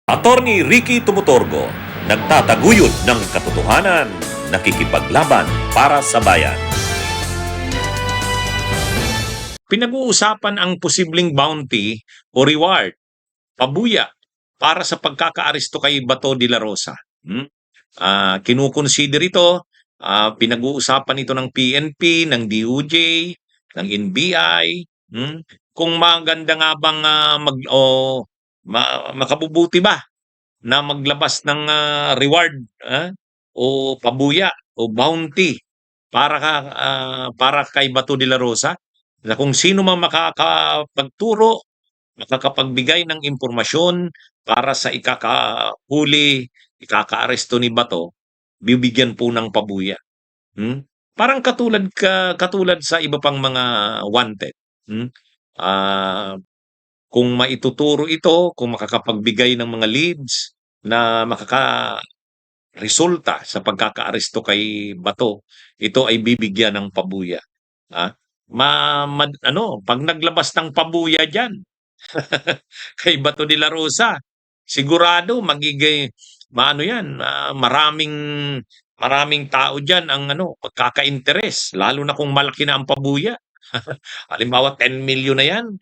Attorney Ricky Tumutorgo, nagtataguyod ng katotohanan, nakikipaglaban para sa bayan. Pinag-uusapan ang posibleng bounty o reward, pabuya, para sa pagkakaaresto kay Bato de la Rosa. Kinukonsider ito, pinag-uusapan ito ng PNP, ng DOJ, ng NBI, kung maganda nga bang makabubuti ba na maglabas ng reward o pabuya o bounty para kay Bato de la Rosa, na kung sino man makakapagturo, makakapagbigay ng impormasyon para sa ikakahuli, ikakaaresto ni Bato, bibigyan po ng pabuya. Parang katulad sa iba pang mga wanted. Kung maituturo ito, kung makakapagbigay ng mga leads na makakaresulta sa pagkakaaresto kay Bato, ito ay bibigyan ng pabuya. Pag naglabas ng pabuya diyan kay Bato de la Rosa, sigurado magiging maraming tao diyan ang pagkaka-interes, lalo na kung malaki na ang pabuya. Halimbawa 10 million na 'yan,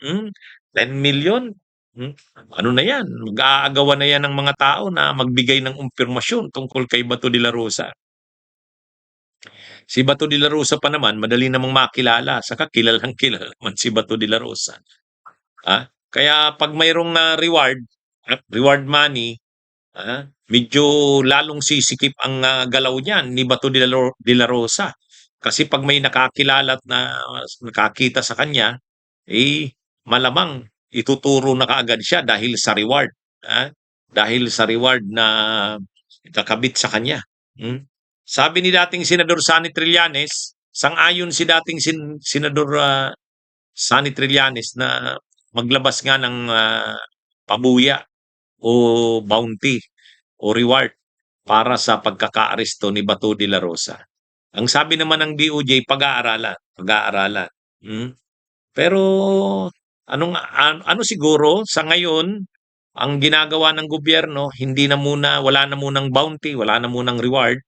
10 million, ano na 'yan, mag-aagawan na 'yan ng mga tao na magbigay ng impormasyon tungkol kay Bato de la Rosa. Si Bato de la Rosa pa naman madali namang makilala, saka kilalang-kilala naman si Bato de la Rosa. Kaya pag mayroong reward money, medyo lalong sisikip ang galaw niyan ni Bato de la Rosa. Kasi pag may nakakilala at nakakita sa kanya, malamang ituturo na kaagad siya dahil sa reward. Dahil sa reward na kakabit sa kanya. Sabi ni dating Senador Sonny Trillanes, sang-ayon si dating Senador Sonny Trillanes na maglabas nga ng pabuya o bounty o reward para sa pagkakaaresto ni Bato de la Rosa. Ang sabi naman ng DOJ, pag-aaralan. Pero ano siguro sa ngayon ang ginagawa ng gobyerno, wala na munang bounty, wala na munang reward.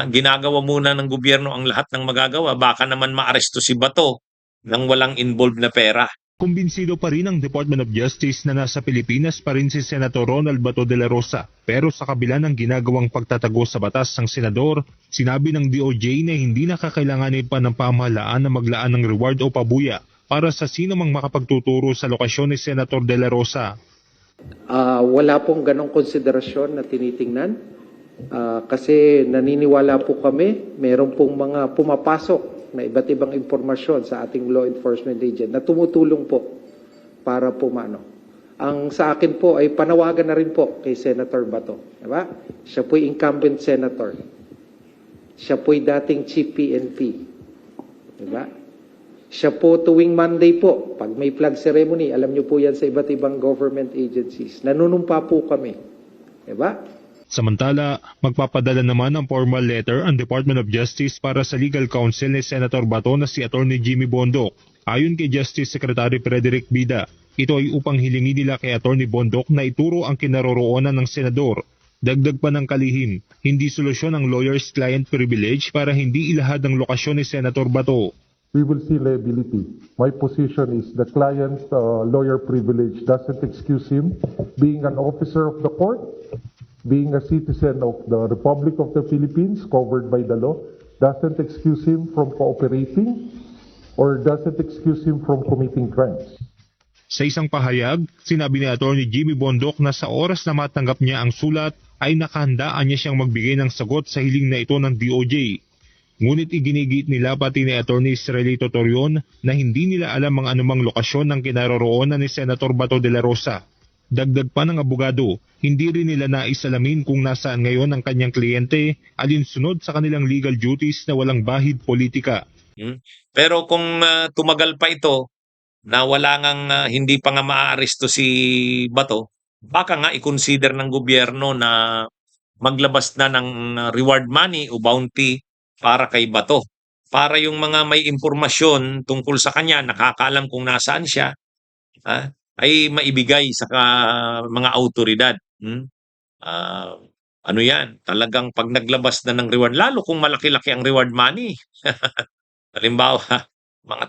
Ginagawa muna ng gobyerno ang lahat ng magagawa, baka naman maaresto si Bato nang walang involved na pera. Kumbinsido pa rin ang Department of Justice na nasa Pilipinas pa rin si Senator Ronald Bato de la Rosa. Pero sa kabila ng ginagawang pagtatago sa batas ng senador, sinabi ng DOJ na hindi nakakailanganin pa ng pamahalaan na maglaan ng reward o pabuya para sa sino mang makapagtuturo sa lokasyon ni Senator de la Rosa. Wala pong ganong konsiderasyon na tinitingnan. Kasi naniniwala po kami, meron pong mga pumapasok na iba't ibang impormasyon sa ating law enforcement agent na tumutulong po para po Ang sa akin po ay panawagan na rin po kay Senator Bato. Diba? Siya po'y incumbent senator. Siya po'y dating chief PNP. Diba? Siya po tuwing Monday po, pag may flag ceremony, alam niyo po yan sa iba't ibang government agencies, nanunumpa po kami. Diba? Samantala, magpapadala naman ng formal letter ang Department of Justice para sa legal counsel ni Senator Bato na si Atty. Jimmy Bondoc. Ayon kay Justice Secretary Frederick Bida, ito ay upang hilingin nila kay Atty. Bondoc na ituro ang kinaroroonan ng senador. Dagdag pa ng kalihim, hindi solusyon ang lawyer's client privilege para hindi ilahad ang lokasyon ni Senator Bato. We will see liability. My position is the client lawyer privilege doesn't excuse him being an officer of the court, being a citizen of the Republic of the Philippines covered by the law, doesn't excuse him from cooperating or doesn't excuse him from committing crimes. Sa isang pahayag, sinabi ni Atty. Jimmy Bondoc na sa oras na matanggap niya ang sulat ay nakahandaan niya siyang magbigay ng sagot sa hiling na ito ng DOJ. Ngunit iginigit nila pati ni Atty. Israelito Torion na hindi nila alam ang anumang lokasyon ng kinaroroonan ni Senator Bato de la Rosa. Dagdag pa ng abogado, hindi rin nila naisalamin kung nasaan ngayon ang kanyang kliyente alinsunod sa kanilang legal duties na walang bahid politika. Pero kung tumagal pa ito, na hindi pa nga maaaresto si Bato, baka nga i-consider ng gobyerno na maglabas na ng reward money o bounty para kay Bato. Para yung mga may impormasyon tungkol sa kanya, nakakaalam kung nasaan siya, ay maibigay sa mga autoridad. Hmm, ah, ano 'yan, talagang 'pag naglabas na ng reward lalo kung malaki-laki ang reward money. Halimbawa, mga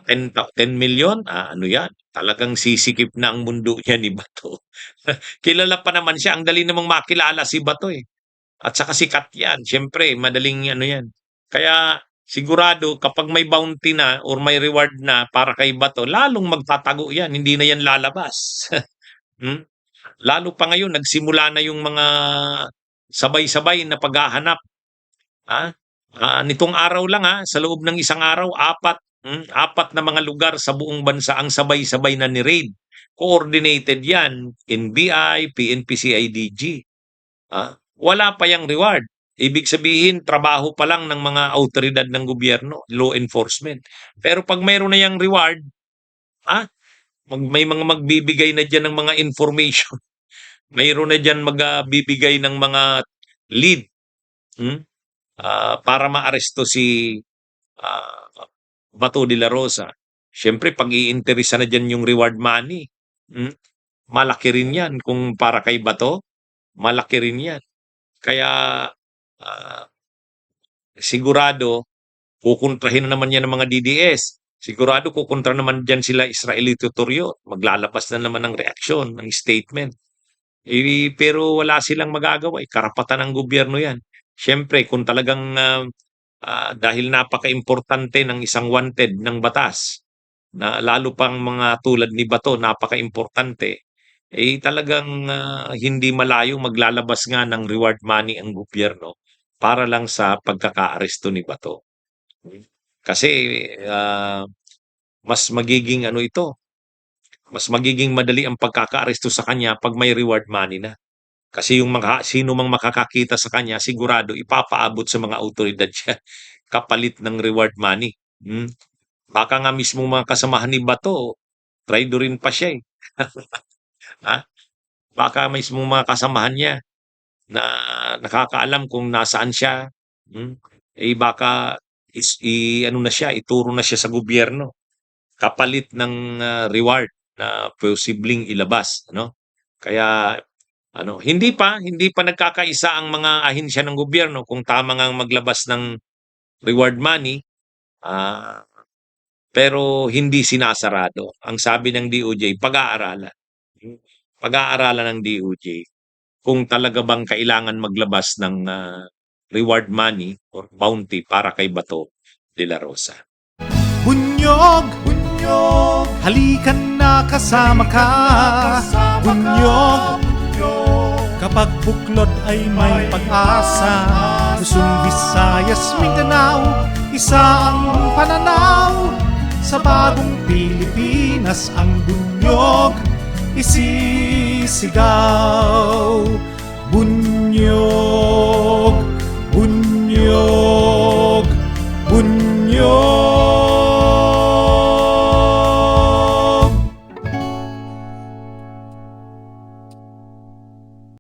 10 million, ano 'yan, talagang sisikip na ang mundo niyan ni Bato. Kilala pa naman siya, ang dali namang makilala si Bato, eh. At saka sikat 'yan, siyempre madaling ano 'yan. Kaya sigurado kapag may bounty na or may reward na para kay Bato, lalong magtatago 'yan, hindi na 'yan lalabas. Hmm, lalo pa ngayon nagsimula na yung mga sabay-sabay na paghahanap, ah. Nitong araw lang, sa loob ng isang araw, 4 na mga lugar sa buong bansa ang sabay-sabay na ni-raid. Coordinated 'yan, NBI, PNP, CIDG. Wala pa yang reward. Ibig sabihin, trabaho pa lang ng mga awtoridad ng gobyerno, law enforcement. Pero pag mayroon na yang reward, ah, may mga magbibigay na diyan ng mga information. Mayroon na diyan magbibigay ng mga lead, hmm, para maaresto si ah, Bato de la Rosa. Siyempre, pag-iinteresa na diyan yung reward money. Hmm, malaki rin 'yan kung para kay Bato, malaki rin 'yan. Kaya ah, sigurado kukontrahin na naman 'yan ng mga DDS. Sigurado kukontra naman diyan sila Israelito Torrio. Maglalabas na naman ng reaksyon, ng statement. Pero wala silang magagawa, karapatan ng gobyerno 'yan. Siyempre kung talagang, dahil napakaimportante ng isang wanted ng batas, na lalo pang mga tulad ni Bato napakaimportante, talagang, hindi malayo maglalabas nga ng reward money ang gobyerno para lang sa pagkakaaresto ni Bato. Hmm. Kasi, ah, mas magiging ano ito, mas magiging madali ang pagkakaaresto sa kanya 'pag may reward money na. Kasi yung sino mang makakakita sa kanya sigurado ipapaabot sa mga awtoridad siya kapalit ng reward money. Baka nga mismong mga kasamahan ni Bato, traidorin pa siya, eh. Ha? Baka mismong mga kasamahan niya na nakakaalam kung nasaan siya, baka ano na siya, ituro na siya sa gobyerno kapalit ng, reward na posibleng ilabas, ano? Kaya ano, hindi pa nagkakaisa ang mga ahensya ng gobyerno kung tama ngang maglabas ng reward money, ah, pero hindi sinasarado. Ang sabi ng DOJ, pag-aaralan. Hmm, pag-aaralan ng DOJ kung talaga bang kailangan maglabas ng, reward money or bounty para kay Bato de la Rosa. Bunyog, bunyog, halikan na kasama ka. Bunyog, kapag buklod ay may pag-asa. Luzon, Visayas, Mindanao, isa ang pananaw. Sa bagong Pilipinas ang bunyog isisigaw. Bunyog, bunyog, bunyog.